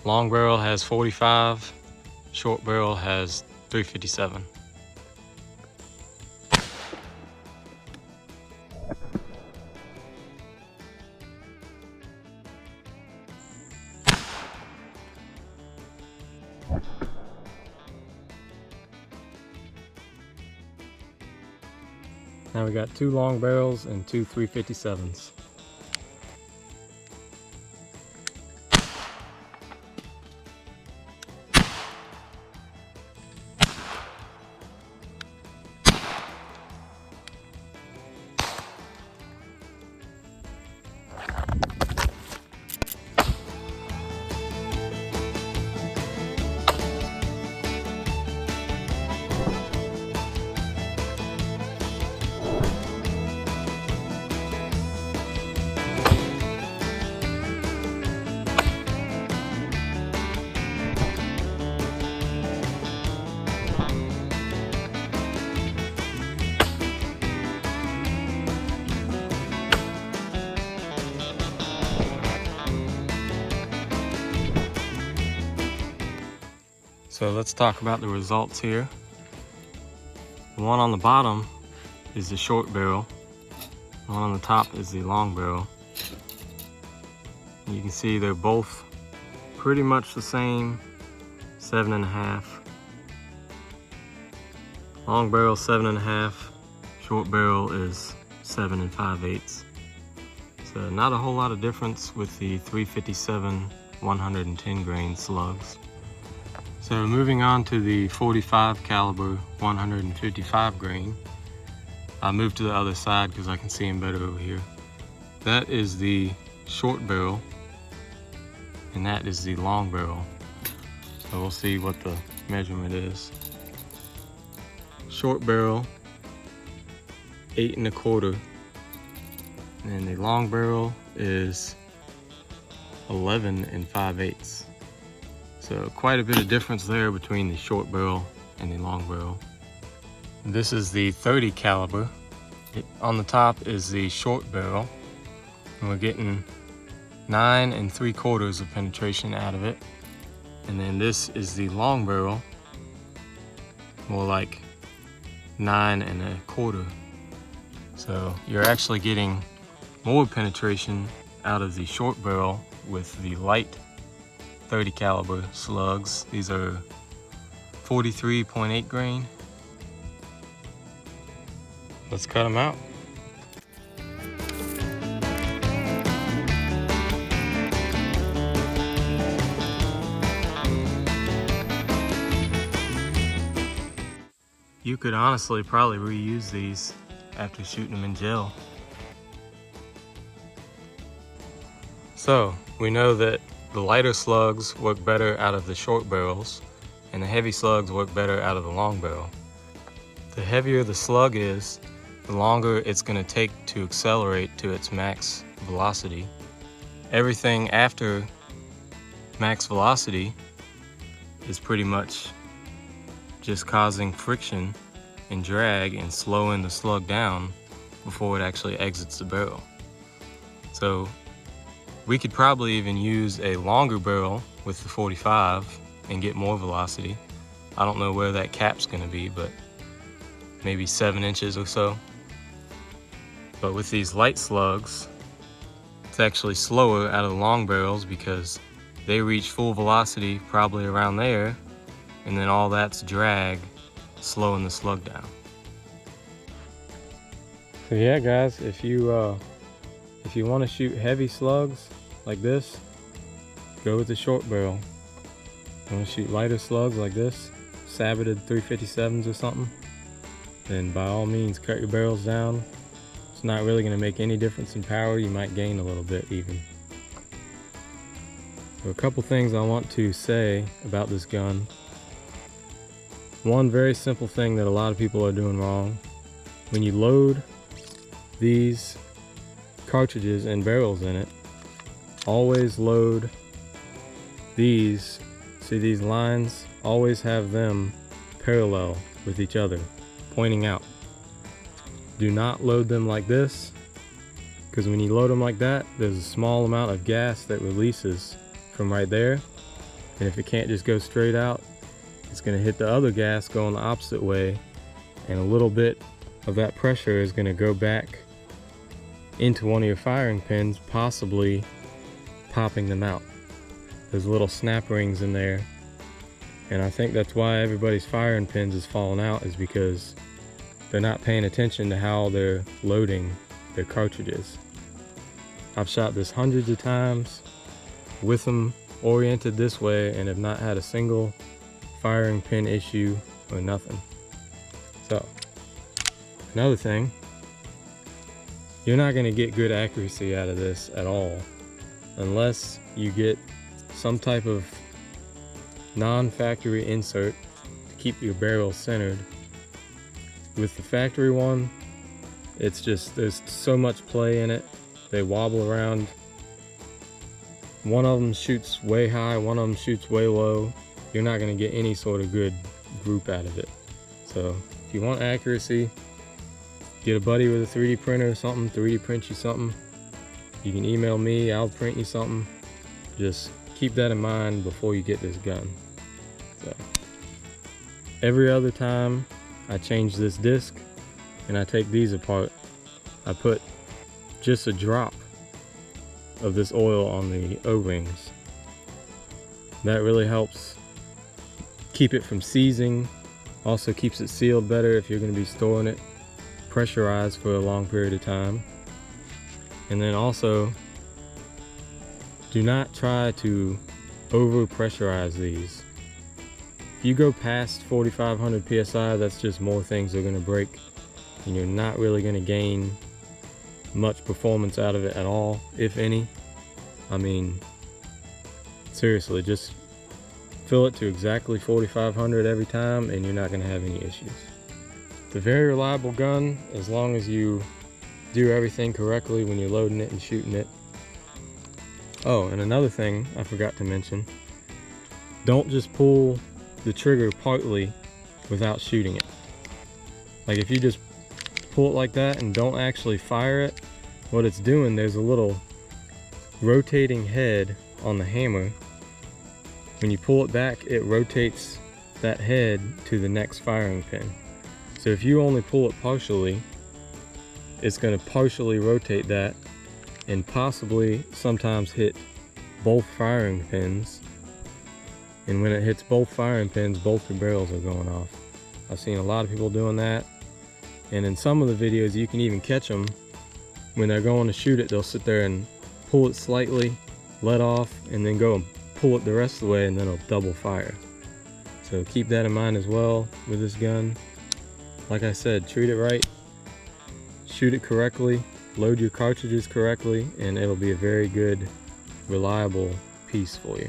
Long barrel has 45, short barrel has 357. Now we got 2 long barrels and 2 357s. So let's talk about the results here. The one on the bottom is the short barrel. The one on the top is the long barrel. And you can see they're both pretty much the same, 7.5. Long barrel 7.5, short barrel is 7 5/8. So not a whole lot of difference with the 357 110 grain slugs. So moving on to the 45 caliber 155 grain. I moved to the other side because I can see them better over here. That is the short barrel, and that is the long barrel. So we'll see what the measurement is. Short barrel, 8 1/4, and the long barrel is 11 5/8. So quite a bit of difference there between the short barrel and the long barrel. This is the 30 caliber. On the top is the short barrel, and we're getting 9 3/4 of penetration out of it. And then this is the long barrel, more like 9 1/4. So you're actually getting more penetration out of the short barrel with the light 30 caliber slugs. These are 43.8 grain. Let's cut them out. You could honestly probably reuse these after shooting them in gel. So we know that the lighter slugs work better out of the short barrels, and the heavy slugs work better out of the long barrel. The heavier the slug is, the longer it's going to take to accelerate to its max velocity. Everything after max velocity is pretty much just causing friction and drag and slowing the slug down before it actually exits the barrel. So we could probably even use a longer barrel with the 45 and get more velocity. I don't know where that cap's gonna be, but maybe 7 inches or so. But with these light slugs, it's actually slower out of the long barrels because they reach full velocity probably around there, and then all that's drag slowing the slug down. So yeah guys, if you want to shoot heavy slugs like this, go with the short barrel. If you want to shoot lighter slugs like this, sabboted 357s or something, then by all means cut your barrels down. It's not really going to make any difference in power. You might gain a little bit even. So a couple things I want to say about this gun. One very simple thing that a lot of people are doing wrong. When you load these cartridges and barrels in it, always load these. See these lines? Always have them parallel with each other, pointing out. Do not load them like this, because when you load them like that, there's a small amount of gas that releases from right there, And if it can't just go straight out, it's going to hit the other gas going the opposite way, and a little bit of that pressure is going to go back into one of your firing pins, possibly popping them out. There's little snap rings in there, and I think that's why everybody's firing pins is falling out, is because they're not paying attention to how they're loading their cartridges. I've shot this hundreds of times with them oriented this way and have not had a single firing pin issue or nothing. So, another thing, you're not going to get good accuracy out of this at all unless you get some type of non-factory insert to keep your barrel centered. With the factory one, it's just, there's so much play in it. They wobble around. One of them shoots way high, one of them shoots way low. You're not going to get any sort of good group out of it. So if you want accuracy, get a buddy with a 3D printer or something, 3D print you something. You can email me, I'll print you something. Just keep that in mind before you get this gun. So every other time I change this disc and I take these apart, I put just a drop of this oil on the O-rings. That really helps keep it from seizing, also keeps it sealed better if you're going to be storing it pressurized for a long period of time. And then also, do not try to over pressurize these. If you go past 4,500 psi, that's just more things are going to break, and you're not really going to gain much performance out of it at all, if any. I mean, seriously, just fill it to exactly 4,500 every time and you're not going to have any issues. It's a very reliable gun as long as you do everything correctly when you're loading it and shooting it. Oh, and another thing I forgot to mention, don't just pull the trigger partly without shooting it. Like if you just pull it like that and don't actually fire it, what it's doing, there's a little rotating head on the hammer. When you pull it back, it rotates that head to the next firing pin. So if you only pull it partially, it's going to partially rotate that and possibly sometimes hit both firing pins. And when it hits both firing pins, both the barrels are going off. I've seen a lot of people doing that. And in some of the videos, you can even catch them when they're going to shoot it. They'll sit there and pull it slightly, let off, and then go and pull it the rest of the way, and then it'll double fire. So keep that in mind as well with this gun. Like I said, treat it right, shoot it correctly, load your cartridges correctly, and it'll be a very good, reliable piece for you.